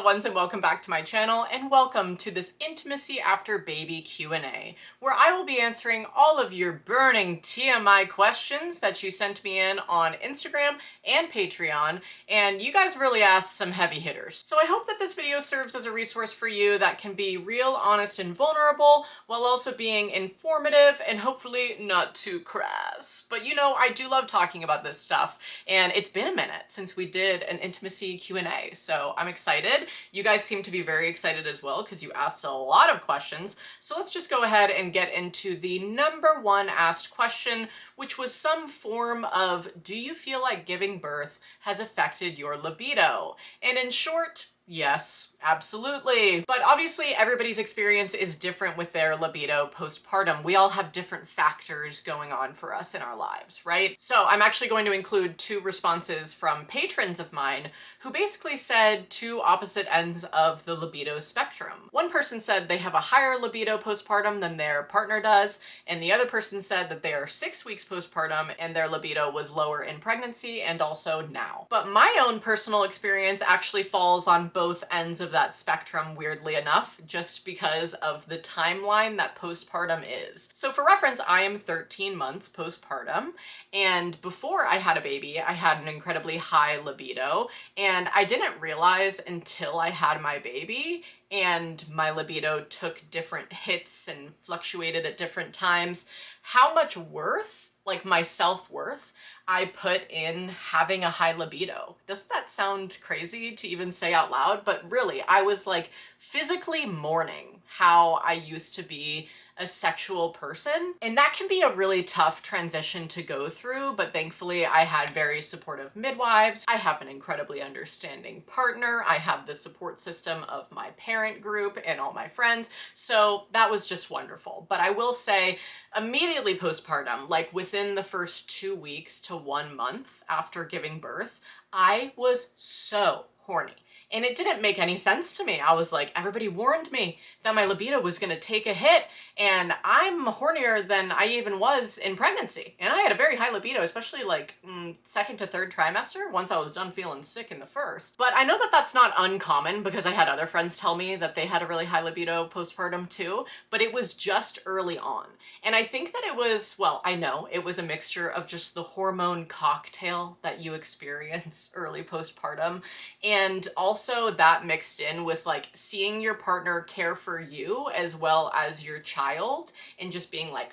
ones, and welcome back to my channel, and welcome to this intimacy after baby Q&A, where I will be answering all of your burning TMI questions that you sent me in on Instagram and Patreon, and you guys really asked some heavy hitters. So I hope that this video serves as a resource for you that can be real, honest, and vulnerable, while also being informative and hopefully not too crass. But you know, I do love talking about this stuff, and it's been a minute since we did an intimacy Q&A, so I'm excited. You guys seem to be very excited as well because you asked a lot of questions. So let's just go ahead and get into the number one asked question, which was some form of, do you feel like giving birth has affected your libido? And in short, yes, absolutely. But obviously everybody's experience is different with their libido postpartum. We all have different factors going on for us in our lives, right? So I'm actually going to include two responses from patrons of mine who basically said two opposite ends of the libido spectrum. One person said they have a higher libido postpartum than their partner does, and the other person said that they are 6 weeks postpartum and their libido was lower in pregnancy and also now. But my own personal experience actually falls on both ends of that spectrum, weirdly enough, just because of the timeline that postpartum is. So for reference, I am 13 months postpartum, and before I had a baby, I had an incredibly high libido, and I didn't realize until I had my baby and my libido took different hits and fluctuated at different times, how much worth, like my self-worth, I put in having a high libido. Doesn't that sound crazy to even say out loud? But really, I was like physically mourning how I used to be a sexual person. And that can be a really tough transition to go through, but thankfully I had very supportive midwives. I have an incredibly understanding partner. I have the support system of my parent group and all my friends. So that was just wonderful. But I will say immediately postpartum, like within the first 2 weeks to 1 month after giving birth, I was so horny. And it didn't make any sense to me. I was like, everybody warned me that my libido was gonna take a hit, and I'm hornier than I even was in pregnancy. And I had a very high libido, especially like second to third trimester, once I was done feeling sick in the first. But I know that that's not uncommon because I had other friends tell me that they had a really high libido postpartum too, but it was just early on. And I think that it was, well, I know it was a mixture of just the hormone cocktail that you experience early postpartum, and also that mixed in with like seeing your partner care for you as well as your child and just being like,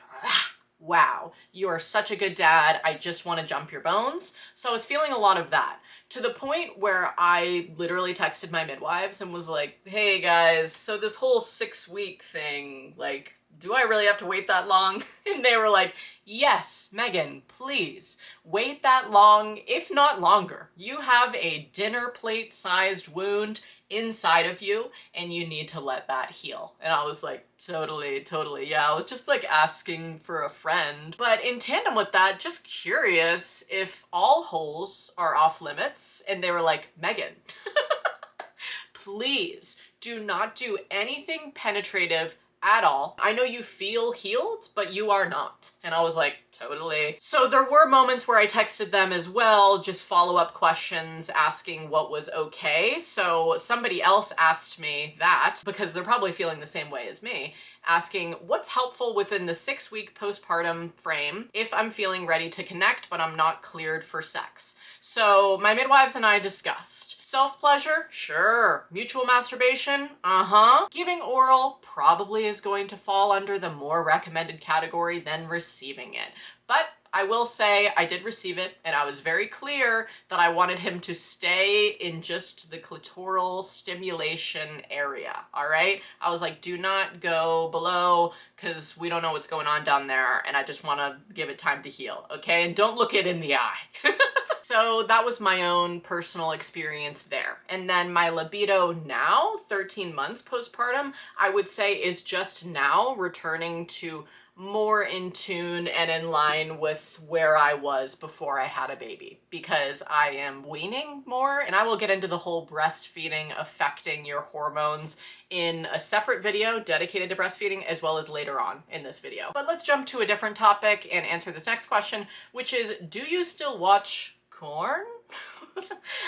wow, you are such a good dad. I just want to jump your bones. So I was feeling a lot of that, to the point where I literally texted my midwives and was like, hey guys, so this whole 6-week thing, like, do I really have to wait that long? And they were like, yes, Megan, please wait that long, if not longer. You have a dinner plate sized wound inside of you and you need to let that heal. And I was like, totally, yeah. I was just like asking for a friend. But in tandem with that, just curious if all holes are off limits. And they were like, Megan, please do not do anything penetrative at all. I know you feel healed, but you are not. And I was like, totally. So there were moments where I texted them as well, just follow-up questions asking what was okay. So somebody else asked me that, because they're probably feeling the same way as me, asking what's helpful within the 6-week postpartum frame if I'm feeling ready to connect, but I'm not cleared for sex. So my midwives and I discussed self-pleasure, sure. Mutual masturbation, Giving oral probably is going to fall under the more recommended category than receiving it. But I will say I did receive it, and I was very clear that I wanted him to stay in just the clitoral stimulation area, all right? I was like, do not go below, because we don't know what's going on down there, and I just want to give it time to heal, okay? And don't look it in the eye. So that was my own personal experience there. And then my libido now, 13 months postpartum, I would say is just now returning to more in tune and in line with where I was before I had a baby, because I am weaning more, and I will get into the whole breastfeeding affecting your hormones in a separate video dedicated to breastfeeding, as well as later on in this video. But let's jump to a different topic and answer this next question, which is, do you still watch corn?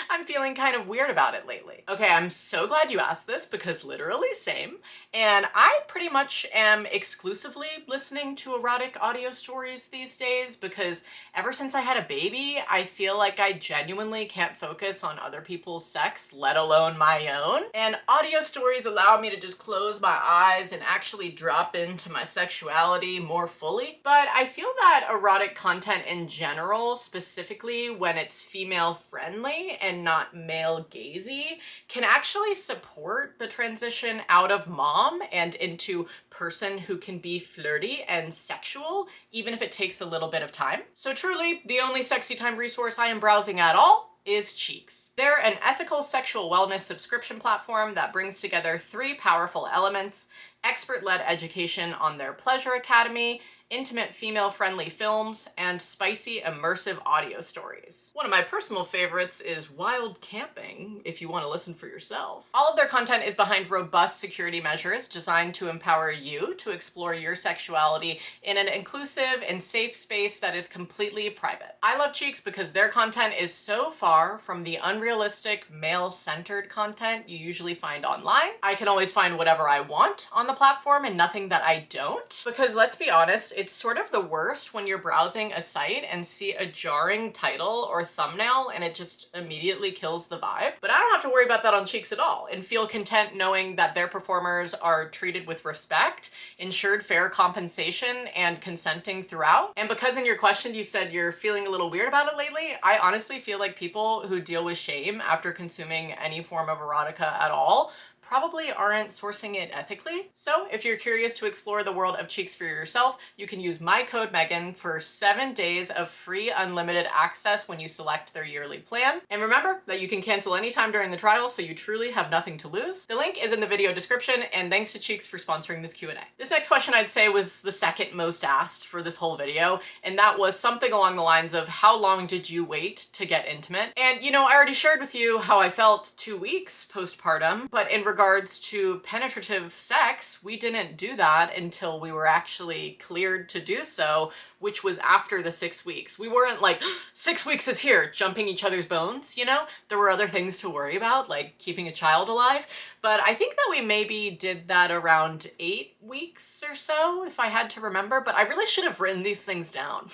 I'm feeling kind of weird about it lately. Okay, I'm so glad you asked this because literally same. And I pretty much am exclusively listening to erotic audio stories these days because ever since I had a baby, I feel like I genuinely can't focus on other people's sex, let alone my own. And audio stories allow me to just close my eyes and actually drop into my sexuality more fully. But I feel that erotic content in general, specifically when it's female friendly and not male gazy, can actually support the transition out of mom and into person who can be flirty and sexual, even if it takes a little bit of time. So truly, the only sexy time resource I am browsing at all is Cheeks. They're an ethical sexual wellness subscription platform that brings together 3 powerful elements: expert-led education on their Pleasure Academy, intimate female-friendly films, and spicy immersive audio stories. One of my personal favorites is Wild Camping, if you want to listen for yourself. All of their content is behind robust security measures designed to empower you to explore your sexuality in an inclusive and safe space that is completely private. I love Cheeks because their content is so far from the unrealistic male-centered content you usually find online. I can always find whatever I want on the platform and nothing that I don't, because let's be honest, it's sort of the worst when you're browsing a site and see a jarring title or thumbnail and it just immediately kills the vibe. But I don't have to worry about that on Cheeks at all and feel content knowing that their performers are treated with respect, ensured fair compensation, and consenting throughout. And because in your question you said you're feeling a little weird about it lately, I honestly feel like people who deal with shame after consuming any form of erotica at all probably aren't sourcing it ethically. So if you're curious to explore the world of Cheeks for yourself, you can use my code Meghan for 7 days of free unlimited access when you select their yearly plan. And remember that you can cancel anytime during the trial, so you truly have nothing to lose. The link is in the video description, and thanks to Cheeks for sponsoring this Q&A. This next question I'd say was the second most asked for this whole video, and that was something along the lines of, how long did you wait to get intimate? And you know, I already shared with you how I felt 2 weeks postpartum, but in regards to penetrative sex, we didn't do that until we were actually cleared to do so, which was after the 6 weeks. We weren't like, 6 weeks is here, jumping each other's bones, you know? There were other things to worry about, like keeping a child alive. But I think that we maybe did that around 8 weeks or so, if I had to remember, but I really should have written these things down.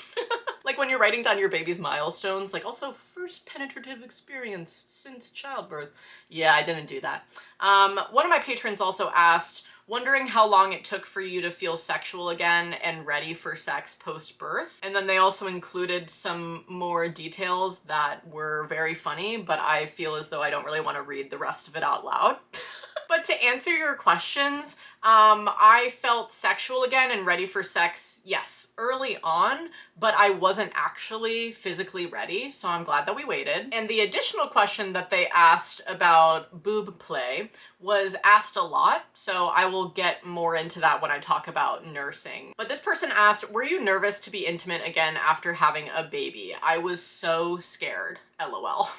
Like when you're writing down your baby's milestones, like also first penetrative experience since childbirth. Yeah, I didn't do that. One of my patrons also asked, wondering how long it took for you to feel sexual again and ready for sex post-birth. And then they also included some more details that were very funny, but I feel as though I don't really want to read the rest of it out loud. But to answer your questions, I felt sexual again and ready for sex, yes, early on, but I wasn't actually physically ready, so I'm glad that we waited. And the additional question that they asked about boob play was asked a lot, so I will get more into that when I talk about nursing. But this person asked, were you nervous to be intimate again after having a baby? I was so scared, LOL.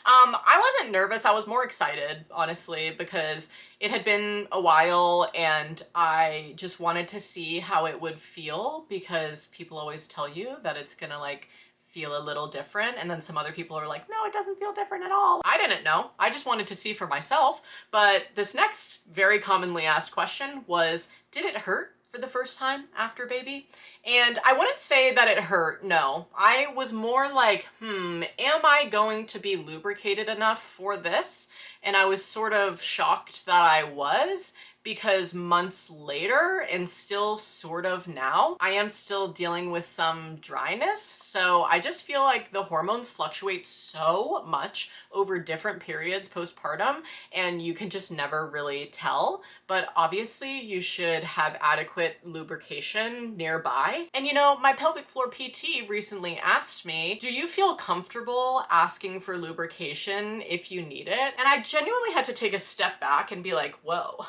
I wasn't nervous, I was more excited, honestly, because it had been a while and I just wanted to see how it would feel, because people always tell you that it's gonna like feel a little different, and then some other people are like, no, it doesn't feel different at all. I didn't know. I just wanted to see for myself. But this next very commonly asked question was, did it hurt for the first time after baby? And I wouldn't say that it hurt, no. I was more like, am I going to be lubricated enough for this? And I was sort of shocked that I was, because months later, and still sort of now, I am still dealing with some dryness. So I just feel like the hormones fluctuate so much over different periods postpartum, and you can just never really tell. But obviously you should have adequate lubrication nearby. And you know, my pelvic floor PT recently asked me, do you feel comfortable asking for lubrication if you need it? And I genuinely had to take a step back and be like, whoa.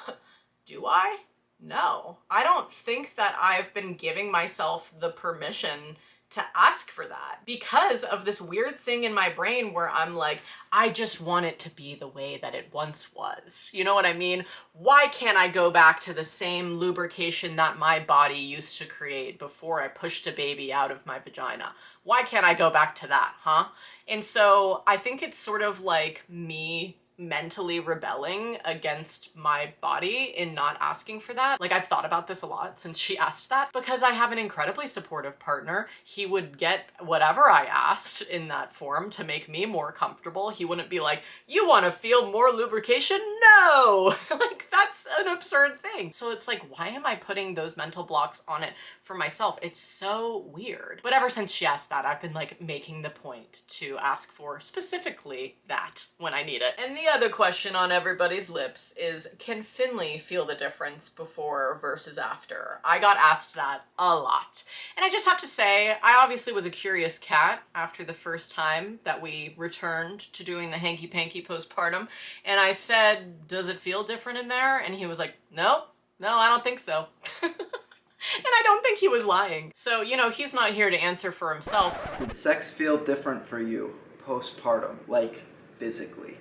Do I? No. I don't think that I've been giving myself the permission to ask for that because of this weird thing in my brain where I'm like, I just want it to be the way that it once was. You know what I mean? Why can't I go back to the same lubrication that my body used to create before I pushed a baby out of my vagina? Why can't I go back to that, huh? And so I think it's sort of like me mentally rebelling against my body in not asking for that. Like, I've thought about this a lot since she asked that, because I have an incredibly supportive partner. He would get whatever I asked in that form to make me more comfortable. He wouldn't be like, you want to feel more lubrication? No! Like, that's an absurd thing. So it's like, why am I putting those mental blocks on it for myself? It's so weird. But ever since she asked that, I've been like making the point to ask for specifically that when I need it. And the other question on everybody's lips is, can Finley feel the difference before versus after? I got asked that a lot. And I just have to say, I obviously was a curious cat after the first time that we returned to doing the hanky-panky postpartum. And I said, does it feel different in there? And he was like, no, I don't think so. And I don't think he was lying. So, you know, he's not here to answer for himself. Did sex feel different for you postpartum, like physically?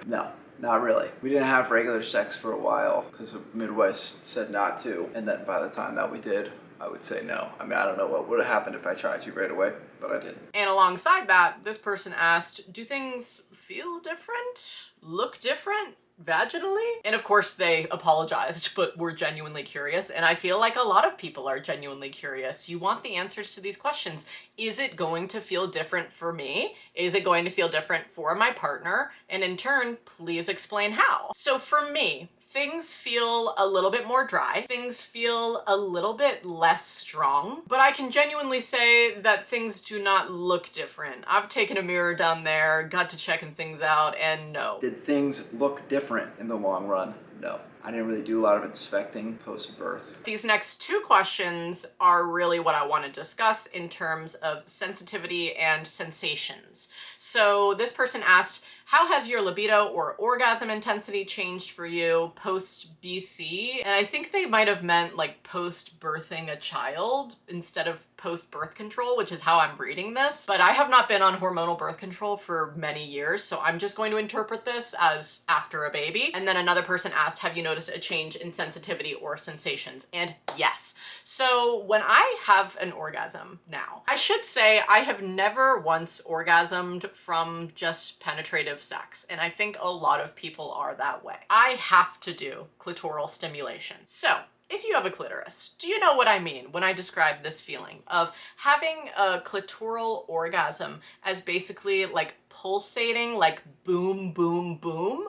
No, not really. We didn't have regular sex for a while because the midwife said not to. And then by the time that we did, I would say no. I mean, I don't know what would have happened if I tried to right away, but I didn't. And alongside that, this person asked, do things feel different? Look different? Vaginally? And of course they apologized, but were genuinely curious. And I feel like a lot of people are genuinely curious. You want the answers to these questions. Is it going to feel different for me? Is it going to feel different for my partner? And in turn, please explain how. So for me, things feel a little bit more dry. Things feel a little bit less strong, but I can genuinely say that things do not look different. I've taken a mirror down there, got to checking things out, and no. Did things look different in the long run? No. I didn't really do a lot of inspecting post-birth. These next two questions are really what I want to discuss in terms of sensitivity and sensations. So this person asked, how has your libido or orgasm intensity changed for you post-BC? And I think they might have meant like post-birthing a child instead of post-birth control, which is how I'm reading this. But I have not been on hormonal birth control for many years, so I'm just going to interpret this as after a baby. And then another person asked, have you noticed a change in sensitivity or sensations? And yes. So when I have an orgasm now, I should say I have never once orgasmed from just penetrative sex, and I think a lot of people are that way. I have to do clitoral stimulation. So if you have a clitoris, do you know what I mean when I describe this feeling of having a clitoral orgasm as basically like pulsating, like boom, boom, boom?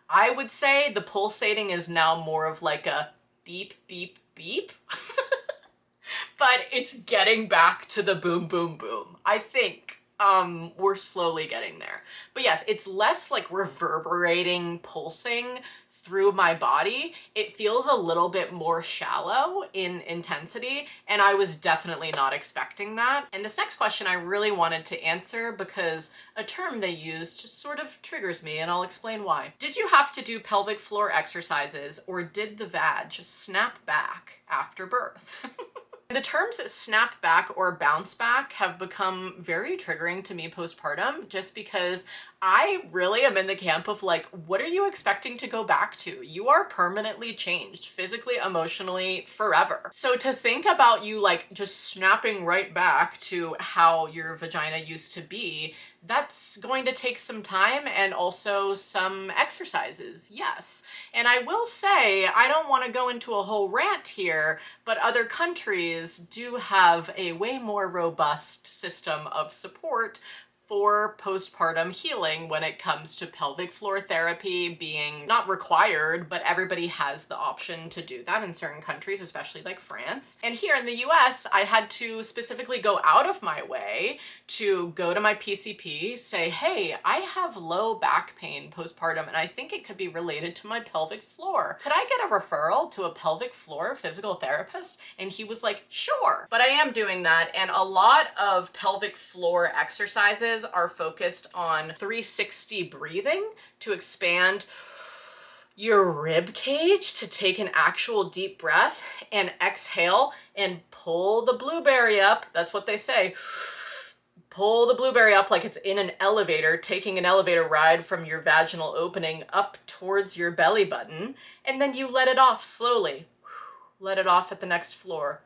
I would say the pulsating is now more of like a beep, beep, beep. But it's getting back to the boom, boom, boom. I think we're slowly getting there. But yes, it's less like reverberating, pulsing through my body. It feels a little bit more shallow in intensity, and I was definitely not expecting that. And this next question I really wanted to answer because a term they used just sort of triggers me, and I'll explain why. Did you have to do pelvic floor exercises, or did the vag snap back after birth? The terms snap back or bounce back have become very triggering to me postpartum, just because I really am in the camp of like, what are you expecting to go back to? You are permanently changed, physically, emotionally, forever. So to think about you like just snapping right back to how your vagina used to be, that's going to take some time and also some exercises, yes. And I will say, I don't want to go into a whole rant here, but other countries do have a way more robust system of support for postpartum healing when it comes to pelvic floor therapy being not required, but everybody has the option to do that in certain countries, especially like France. And here in the US, I had to specifically go out of my way to go to my PCP, say, hey, I have low back pain postpartum, and I think it could be related to my pelvic floor. Could I get a referral to a pelvic floor physical therapist? And he was like, sure. But I am doing that, and a lot of pelvic floor exercises are focused on 360 breathing to expand your rib cage to take an actual deep breath and exhale and pull the blueberry up. That's what they say. Pull the blueberry up like it's in an elevator, taking an elevator ride from your vaginal opening up towards your belly button, and then you let it off slowly. Let it off at the next floor.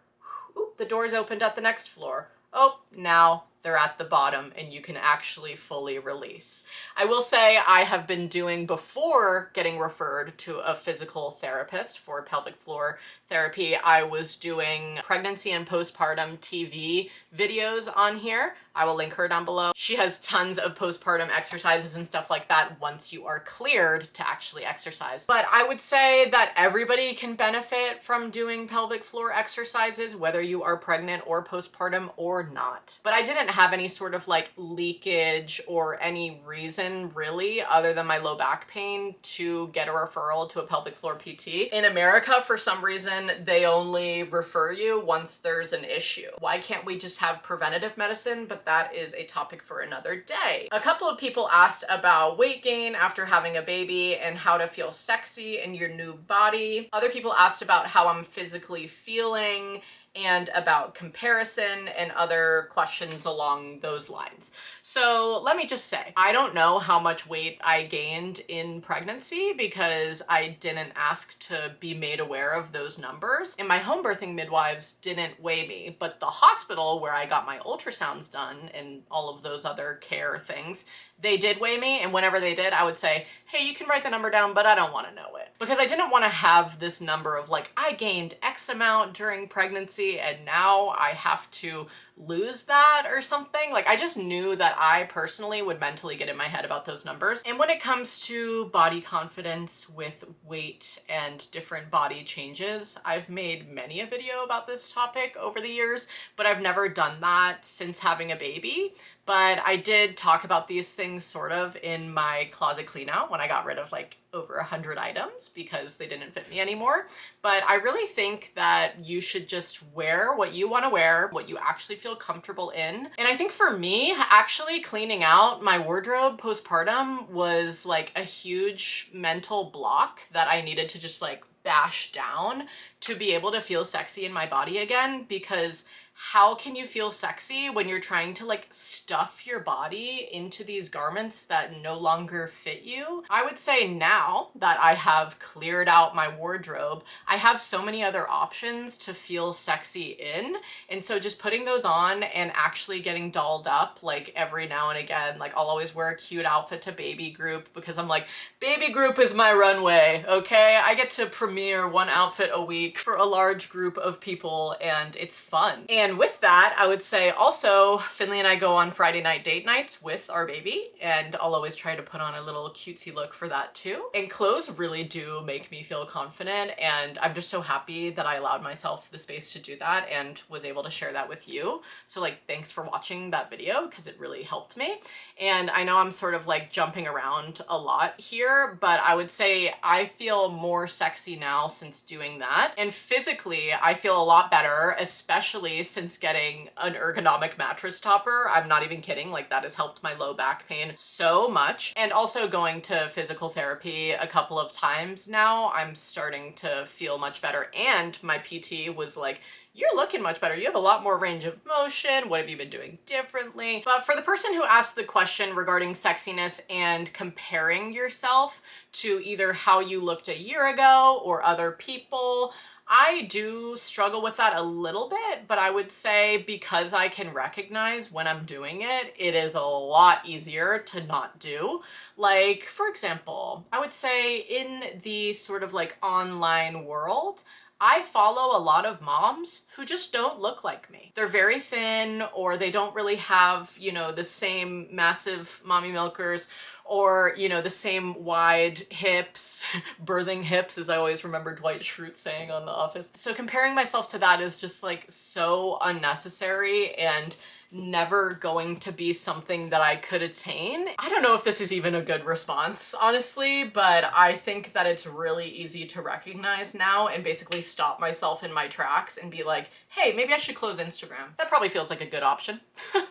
Oop, the door's opened at the next floor. Oh, now they're at the bottom and you can actually fully release. I will say I have been doing, before getting referred to a physical therapist for pelvic floor therapy, I was doing pregnancy and postpartum TV videos on here. I will link her down below. She has tons of postpartum exercises and stuff like that once you are cleared to actually exercise. But I would say that everybody can benefit from doing pelvic floor exercises, whether you are pregnant or postpartum or not. But I didn't have any sort of like leakage or any reason really other than my low back pain to get a referral to a pelvic floor PT. In America, for some reason, they only refer you once there's an issue. Why can't we just have preventative medicine? But that is a topic for another day. A couple of people asked about weight gain after having a baby and how to feel sexy in your new body. Other people asked about how I'm physically feeling and about comparison and other questions along those lines. So let me just say, I don't know how much weight I gained in pregnancy because I didn't ask to be made aware of those numbers. And my home birthing midwives didn't weigh me, but the hospital where I got my ultrasounds done and all of those other care things, they did weigh me, and whenever they did, I would say, hey, you can write the number down, but I don't want to know it. Because I didn't want to have this number of like, I gained X amount during pregnancy and now I have to lose that or something. Like, I just knew that I personally would mentally get in my head about those numbers. And when it comes to body confidence with weight and different body changes, I've made many a video about this topic over the years, but I've never done that since having a baby. But I did talk about these things sort of in my closet clean out when I got rid of like over 100 items because they didn't fit me anymore. But I really think that you should just wear what you want to wear, what you actually feel comfortable in. And I think for me, actually cleaning out my wardrobe postpartum was like a huge mental block that I needed to just like bash down to be able to feel sexy in my body again. Because how can you feel sexy when you're trying to like stuff your body into these garments that no longer fit you? I would say now that I have cleared out my wardrobe, I have so many other options to feel sexy in. And so just putting those on and actually getting dolled up like every now and again, like I'll always wear a cute outfit to baby group because I'm like, baby group is my runway, okay? I get to premiere one outfit a week for a large group of people and it's fun. And with that, I would say also, Finley and I go on Friday night date nights with our baby, and I'll always try to put on a little cutesy look for that too. And clothes really do make me feel confident, and I'm just so happy that I allowed myself the space to do that and was able to share that with you. So like, thanks for watching that video because it really helped me. And I know I'm sort of like jumping around a lot here, but I would say I feel more sexy now since doing that. And physically, I feel a lot better, especially since getting an ergonomic mattress topper. I'm not even kidding, like that has helped my low back pain so much. And also going to physical therapy a couple of times now, I'm starting to feel much better. And my PT was like, you're looking much better. You have a lot more range of motion. What have you been doing differently? But for the person who asked the question regarding sexiness and comparing yourself to either how you looked a year ago or other people, I do struggle with that a little bit, but I would say because I can recognize when I'm doing it, it is a lot easier to not do. Like, for example, I would say in the sort of like online world, I follow a lot of moms who just don't look like me. They're very thin, or they don't really have, you know, the same massive mommy milkers, or, you know, the same wide hips, birthing hips, as I always remember Dwight Schrute saying on The Office. So comparing myself to that is just like so unnecessary and never going to be something that I could attain. I don't know if this is even a good response, honestly, but I think that it's really easy to recognize now and basically stop myself in my tracks and be like, hey, maybe I should close Instagram. That probably feels like a good option.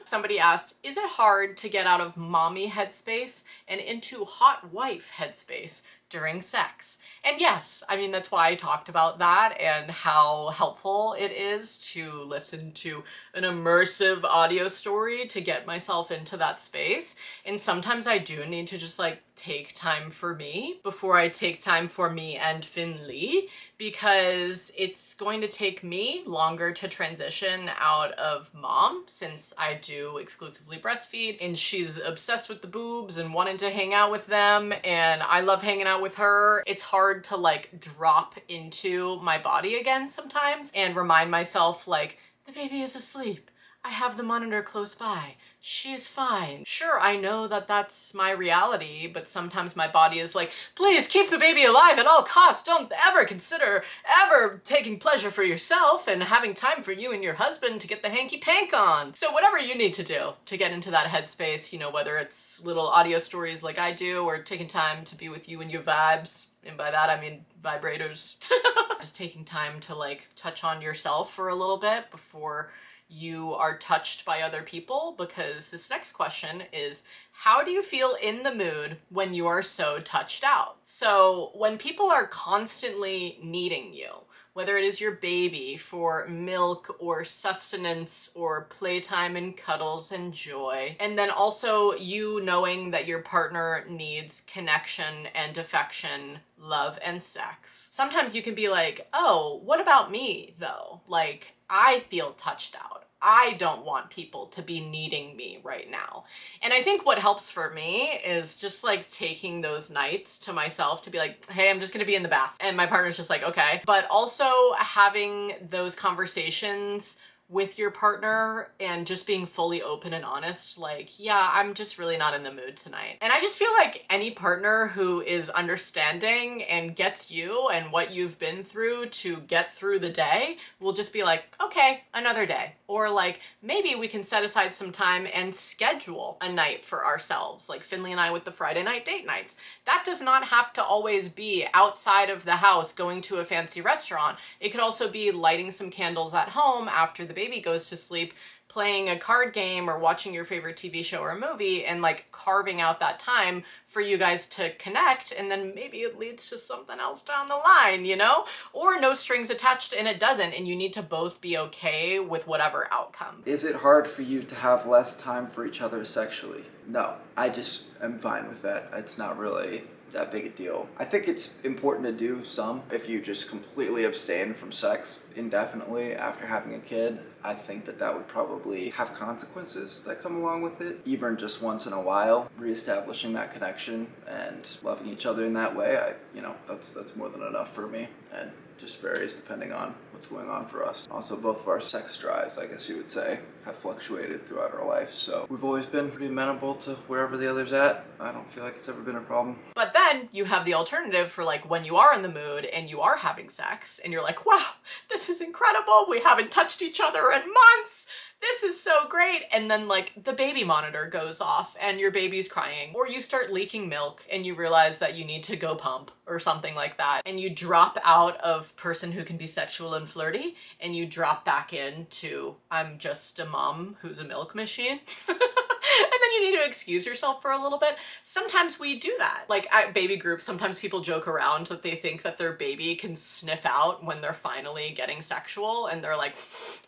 Somebody asked, is it hard to get out of mommy headspace and into hot wife headspace during sex. And yes, I mean, that's why I talked about that and how helpful it is to listen to an immersive audio story to get myself into that space. And sometimes I do need to just like take time for me before I take time for me and Finley, because it's going to take me longer to transition out of mom since I do exclusively breastfeed and she's obsessed with the boobs and wanting to hang out with them and I love hanging out with her. It's hard to like drop into my body again sometimes and remind myself like, the baby is asleep. I have the monitor close by. She's fine. Sure, I know that that's my reality, but sometimes my body is like, please keep the baby alive at all costs. Don't ever consider ever taking pleasure for yourself and having time for you and your husband to get the hanky pank on. So whatever you need to do to get into that headspace, you know, whether it's little audio stories like I do or taking time to be with you and your vibes, and by that I mean vibrators. Just taking time to like touch on yourself for a little bit before you are touched by other people, because this next question is, how do you feel in the mood when you are so touched out? So when people are constantly needing you, whether it is your baby for milk or sustenance or playtime and cuddles and joy, and then also you knowing that your partner needs connection and affection, love and sex. Sometimes you can be like, oh, what about me though? Like, I feel touched out. I don't want people to be needing me right now. And I think what helps for me is just like taking those nights to myself to be like, hey, I'm just gonna be in the bath. And my partner's just like, okay. But also having those conversations with your partner and just being fully open and honest, like, yeah, I'm just really not in the mood tonight. And I just feel like any partner who is understanding and gets you and what you've been through to get through the day will just be like, okay, another day. Or like, maybe we can set aside some time and schedule a night for ourselves, like Finley and I with the Friday night date nights. That does not have to always be outside of the house going to a fancy restaurant. It could also be lighting some candles at home after the baby goes to sleep, playing a card game or watching your favorite TV show or a movie, and like carving out that time for you guys to connect, and then maybe it leads to something else down the line, you know? Or no strings attached and it doesn't, and you need to both be okay with whatever outcome. Is it hard for you to have less time for each other sexually? No, I just am fine with that. It's not really that big a deal. I think it's important to do some. If you just completely abstain from sex indefinitely after having a kid, I think that would probably have consequences that come along with it. Even just once in a while, reestablishing that connection and loving each other in that way, that's more than enough for me, and just varies depending on what's going on for us. Also, both of our sex drives, I guess you would say, have fluctuated throughout our life, so we've always been pretty amenable to wherever the other's at. I don't feel like it's ever been a problem. But then you have the alternative for like when you are in the mood and you are having sex and you're like, wow, this is incredible. We haven't touched each other in months. This is so great. And then like the baby monitor goes off and your baby's crying, or you start leaking milk and you realize that you need to go pump or something like that. And you drop out of person who can be sexual and flirty and you drop back into, I'm just a mom who's a milk machine. And then you need to excuse yourself for a little bit. Sometimes we do that. Like at baby groups, sometimes people joke around that they think that their baby can sniff out when they're finally getting sexual, and they're like,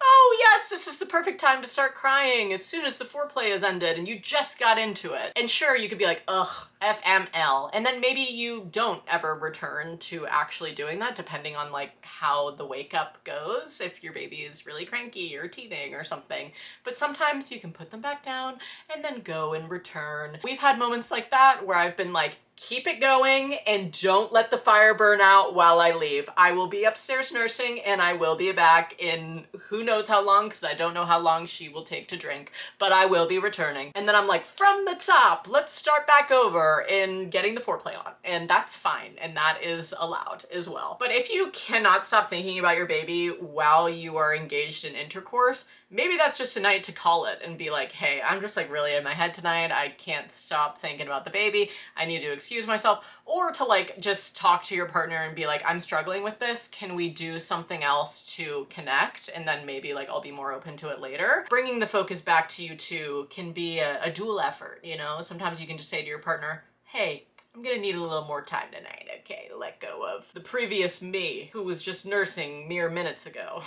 oh yes, this is the perfect time to start crying as soon as the foreplay is ended and you just got into it. And sure, you could be like, ugh, FML. And then maybe you don't ever return to actually doing that, depending on like how the wake up goes, if your baby is really cranky or teething or something. But sometimes you can put them back down and then go and return. We've had moments like that where I've been like, keep it going and don't let the fire burn out while I leave. I will be upstairs nursing and I will be back in who knows how long, because I don't know how long she will take to drink, but I will be returning. And then I'm like, from the top, let's start back over in getting the foreplay on. And that's fine. And that is allowed as well. But if you cannot stop thinking about your baby while you are engaged in intercourse, maybe that's just a night to call it and be like, hey, I'm just like really in my head tonight. I can't stop thinking about the baby. I need to excuse myself. Or to like just talk to your partner and be like, I'm struggling with this. Can we do something else to connect? And then maybe like I'll be more open to it later. Bringing the focus back to you two can be a dual effort, you know? Sometimes you can just say to your partner, hey, I'm gonna need a little more time tonight, okay, to let go of the previous me who was just nursing mere minutes ago.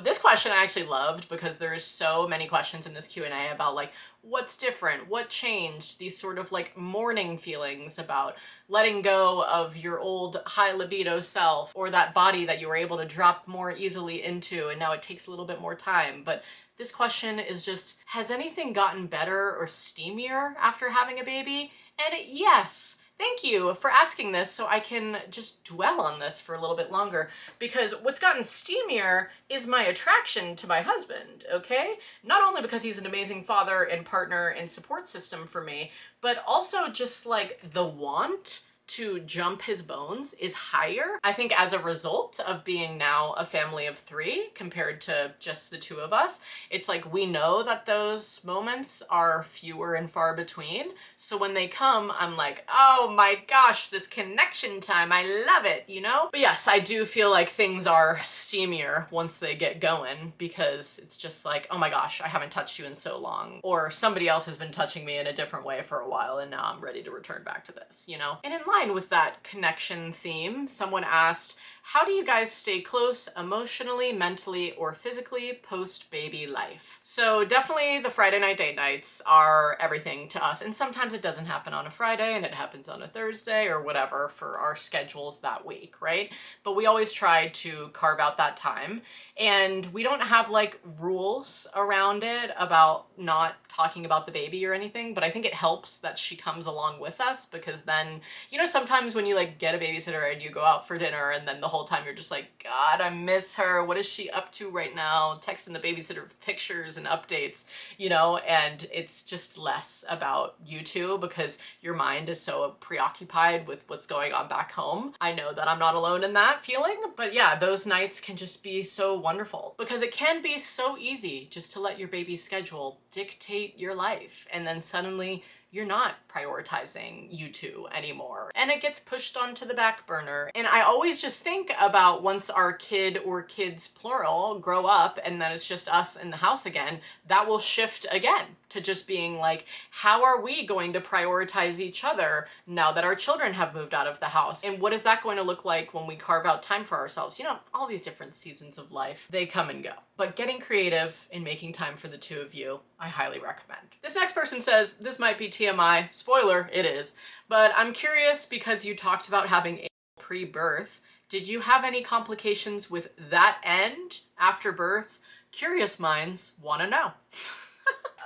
This question I actually loved because there's so many questions in this Q&A about like, what's different, what changed, these sort of like mourning feelings about letting go of your old high libido self or that body that you were able to drop more easily into and now it takes a little bit more time. But this question is just, has anything gotten better or steamier after having a baby? And yes. Thank you for asking this so I can just dwell on this for a little bit longer, because what's gotten steamier is my attraction to my husband, okay? Not only because he's an amazing father and partner and support system for me, but also just like the want to jump his bones is higher. I think as a result of being now a family of 3 compared to just the 2 of us, it's like we know that those moments are fewer and far between. So when they come, I'm like, oh my gosh, this connection time, I love it, you know? But yes, I do feel like things are steamier once they get going because it's just like, oh my gosh, I haven't touched you in so long. Or somebody else has been touching me in a different way for a while and now I'm ready to return back to this, you know? And in line with that connection theme, someone asked, how do you guys stay close emotionally, mentally, or physically post-baby life? So definitely the Friday night date nights are everything to us. And sometimes it doesn't happen on a Friday and it happens on a Thursday or whatever for our schedules that week, right? But we always try to carve out that time. And we don't have like rules around it about not talking about the baby or anything, but I think it helps that she comes along with us because then, you know, sometimes when you like get a babysitter and you go out for dinner and then the whole time you're just like, God, I miss her. What is she up to right now? Texting the babysitter pictures and updates, you know, and it's just less about you two because your mind is so preoccupied with what's going on back home. I know that I'm not alone in that feeling, but yeah, those nights can just be so wonderful because it can be so easy just to let your baby's schedule dictate your life and then suddenly you're not prioritizing you two anymore. And it gets pushed onto the back burner. And I always just think about once our kid or kids plural grow up and then it's just us in the house again, that will shift again to just being like, how are we going to prioritize each other now that our children have moved out of the house? And what is that going to look like when we carve out time for ourselves? You know, all these different seasons of life, they come and go. But getting creative and making time for the 2 of you, I highly recommend. This next person says, this might be TMI, spoiler, it is, but I'm curious because you talked about having a pre-birth. Did you have any complications with that end after birth? Curious minds want to know.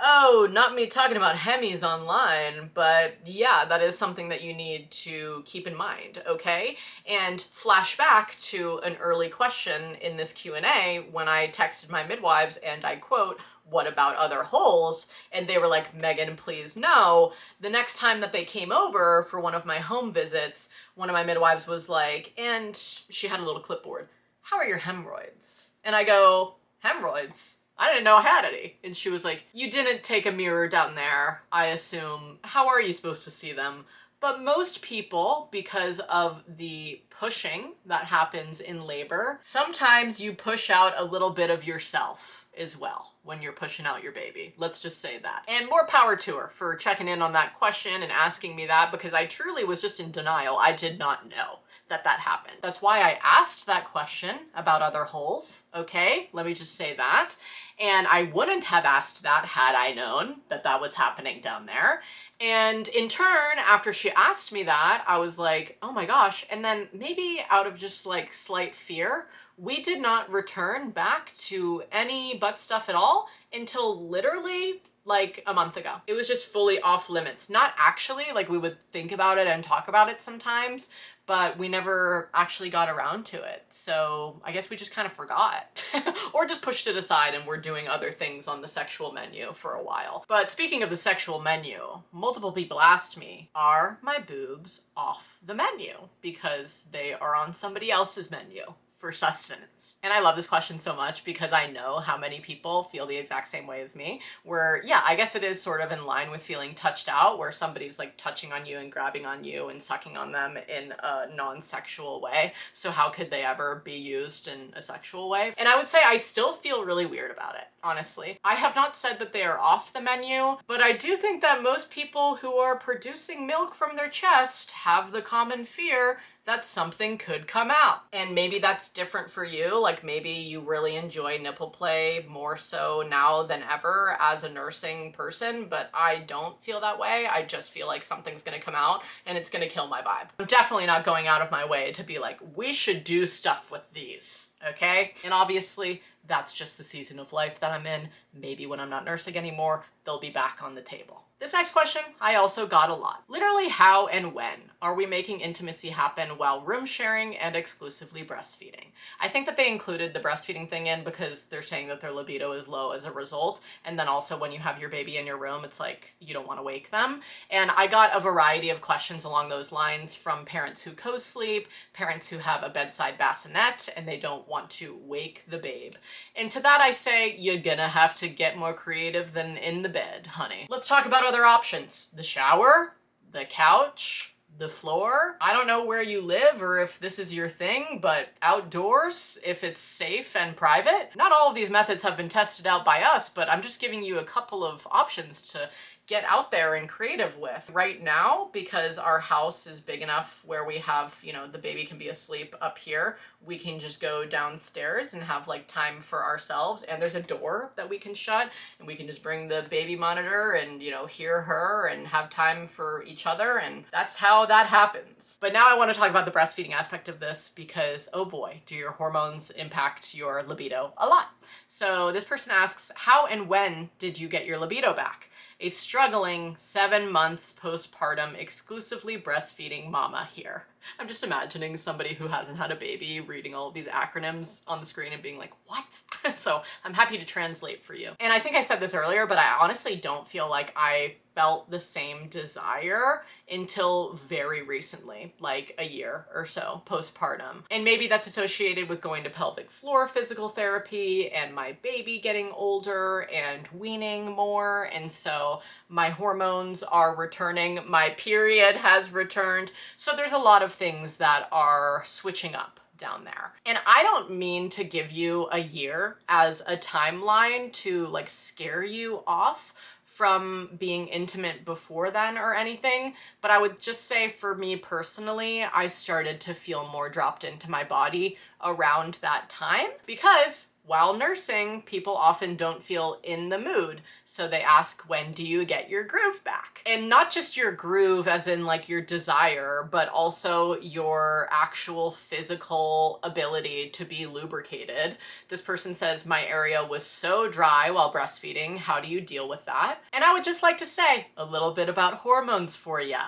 Oh, not me talking about Hemis online, but yeah, that is something that you need to keep in mind, okay? And flash back to an early question in this Q&A when I texted my midwives and I quote, what about other holes? And they were like, Meghan, please no. The next time that they came over for one of my home visits, one of my midwives was like, and she had a little clipboard, how are your hemorrhoids? And I go, hemorrhoids? I didn't know I had any. And she was like, you didn't take a mirror down there, I assume. How are you supposed to see them? But most people, because of the pushing that happens in labor, sometimes you push out a little bit of yourself as well when you're pushing out your baby. Let's just say that. And more power to her for checking in on that question and asking me that because I truly was just in denial. I did not know that that happened. That's why I asked that question about other holes, okay? Let me just say that. And I wouldn't have asked that had I known that that was happening down there. And in turn, after she asked me that, I was like, oh my gosh. And then maybe out of just like slight fear, we did not return back to any butt stuff at all until literally like a month ago. It was just fully off limits. Not actually, like we would think about it and talk about it sometimes, but we never actually got around to it. So I guess we just kind of forgot or just pushed it aside and we're doing other things on the sexual menu for a while. But speaking of the sexual menu, multiple people asked me, are my boobs off the menu? Because they are on somebody else's menu for sustenance? And I love this question so much because I know how many people feel the exact same way as me, where yeah, I guess it is sort of in line with feeling touched out, where somebody's like touching on you and grabbing on you and sucking on them in a non-sexual way. So how could they ever be used in a sexual way? And I would say I still feel really weird about it, honestly. I have not said that they are off the menu, but I do think that most people who are producing milk from their chest have the common fear that something could come out. And maybe that's different for you. Like maybe you really enjoy nipple play more so now than ever as a nursing person, but I don't feel that way. I just feel like something's gonna come out and it's gonna kill my vibe. I'm definitely not going out of my way to be like, we should do stuff with these, okay? And obviously that's just the season of life that I'm in. Maybe when I'm not nursing anymore, they'll be back on the table. This next question I also got a lot. Literally, how and when are we making intimacy happen while room sharing and exclusively breastfeeding? I think that they included the breastfeeding thing in because they're saying that their libido is low as a result. And then also when you have your baby in your room, it's like you don't want to wake them. And I got a variety of questions along those lines from parents who co-sleep, parents who have a bedside bassinet, and they don't want to wake the babe. And to that I say, you're gonna have to get more creative than in the bed, honey. Let's talk about other options. The shower, the couch, the floor. I don't know where you live or if this is your thing, but outdoors, if it's safe and private. Not all of these methods have been tested out by us, but I'm just giving you a couple of options to get out there and creative with. Right now, because our house is big enough where we have, you know, the baby can be asleep up here, we can just go downstairs and have like time for ourselves, and there's a door that we can shut and we can just bring the baby monitor and, you know, hear her and have time for each other, and that's how that happens. But now I want to talk about the breastfeeding aspect of this because, oh boy, do your hormones impact your libido a lot. So this person asks, how and when did you get your libido back? A struggling 7 months postpartum exclusively breastfeeding mama here. I'm just imagining somebody who hasn't had a baby reading all of these acronyms on the screen and being like, what? So I'm happy to translate for you. And I think I said this earlier, but I honestly don't feel like I felt the same desire until very recently, like a year or so postpartum. And maybe that's associated with going to pelvic floor physical therapy and my baby getting older and weaning more. And so my hormones are returning, my period has returned. So there's a lot of things that are switching up down there. And I don't mean to give you a year as a timeline to like scare you off from being intimate before then or anything, but I would just say for me personally, I started to feel more dropped into my body around that time because while nursing, people often don't feel in the mood. So they ask, when do you get your groove back? And not just your groove as in like your desire, but also your actual physical ability to be lubricated. This person says, my area was so dry while breastfeeding. How do you deal with that? And I would just like to say a little bit about hormones for ya.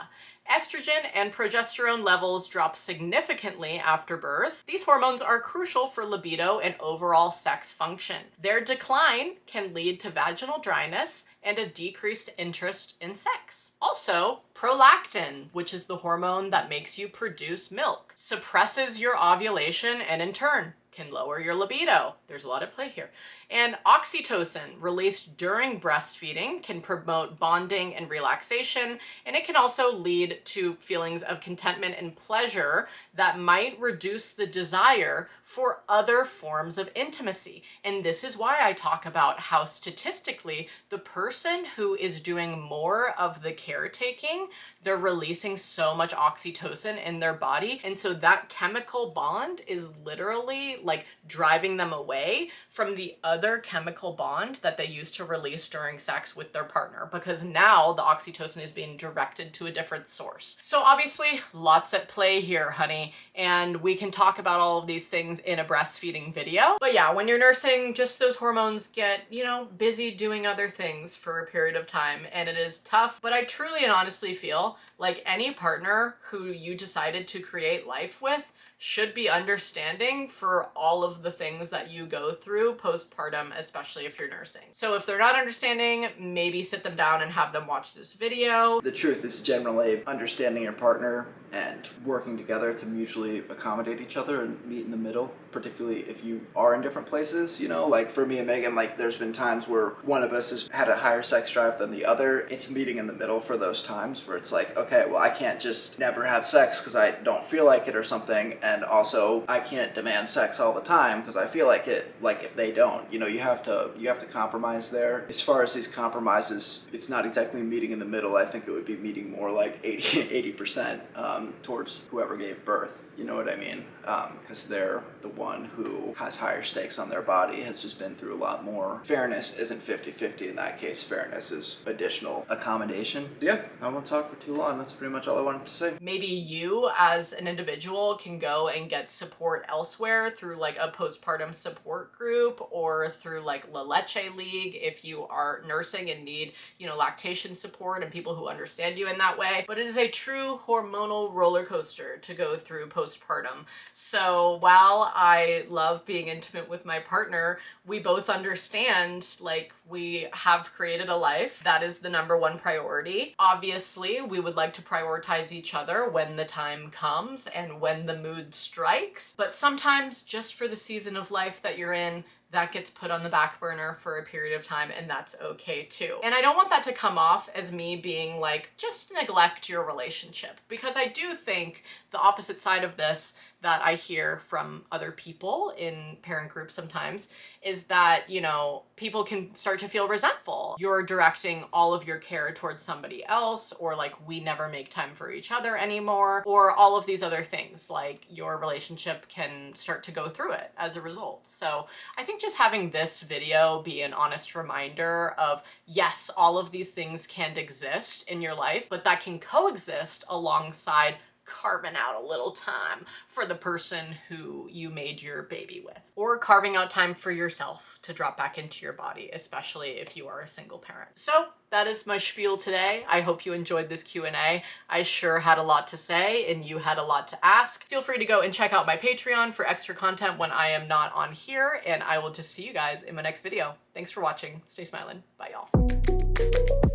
Estrogen and progesterone levels drop significantly after birth. These hormones are crucial for libido and overall sex function. Their decline can lead to vaginal dryness and a decreased interest in sex. Also, prolactin, which is the hormone that makes you produce milk, suppresses your ovulation and in turn can lower your libido. There's a lot at play here. And oxytocin, released during breastfeeding, can promote bonding and relaxation, and it can also lead to feelings of contentment and pleasure that might reduce the desire for other forms of intimacy. And this is why I talk about how statistically, the person who is doing more of the caretaking, they're releasing so much oxytocin in their body. And so that chemical bond is literally like driving them away from the other chemical bond that they used to release during sex with their partner, because now the oxytocin is being directed to a different source. So obviously lots at play here, honey, and we can talk about all of these things in a breastfeeding video. But yeah, when you're nursing, just those hormones get, you know, busy doing other things for a period of time, and it is tough. But I truly and honestly feel like any partner who you decided to create life with should be understanding for all of the things that you go through postpartum, especially if you're nursing. So if they're not understanding, maybe sit them down and have them watch this video. The truth is generally understanding your partner and working together to mutually accommodate each other and meet in the middle particularly if you are in different places, you know, like for me and Megan, like there's been times where one of us has had a higher sex drive than the other. It's meeting in the middle for those times where it's like, okay, well, I can't just never have sex because I don't feel like it or something, and also I can't demand sex all the time because I feel like it. Like if they don't, you know, you have to compromise there. As far as these compromises, it's not exactly meeting in the middle. I think it would be meeting more like 80% towards whoever gave birth. You know what I mean? Because they're the one who has higher stakes on their body, has just been through a lot more. Fairness isn't 50-50 in that case. Fairness is additional accommodation. Yeah, I won't talk for too long. That's pretty much all I wanted to say. Maybe you as an individual can go and get support elsewhere through like a postpartum support group or through like La Leche League if you are nursing and need, you know, lactation support and people who understand you in that way. But it is a true hormonal roller coaster to go through postpartum. So while I love being intimate with my partner, we both understand like we have created a life. That is the number one priority. Obviously, we would like to prioritize each other when the time comes and when the mood strikes. But sometimes just for the season of life that you're in, that gets put on the back burner for a period of time, and that's okay too. And I don't want that to come off as me being like, just neglect your relationship, because I do think the opposite side of this that I hear from other people in parent groups sometimes is that, you know, people can start to feel resentful. You're directing all of your care towards somebody else, or like we never make time for each other anymore, or all of these other things, like your relationship can start to go through it as a result. So I think just having this video be an honest reminder of, yes, all of these things can exist in your life, but that can coexist alongside carving out a little time for the person who you made your baby with, or carving out time for yourself to drop back into your body, especially if you are a single parent. So that is my spiel today. I hope you enjoyed this Q&A. I sure had a lot to say and you had a lot to ask. Feel free to go and check out my Patreon for extra content when I am not on here, and I will just see you guys in my next video. Thanks for watching. Stay smiling. Bye, y'all.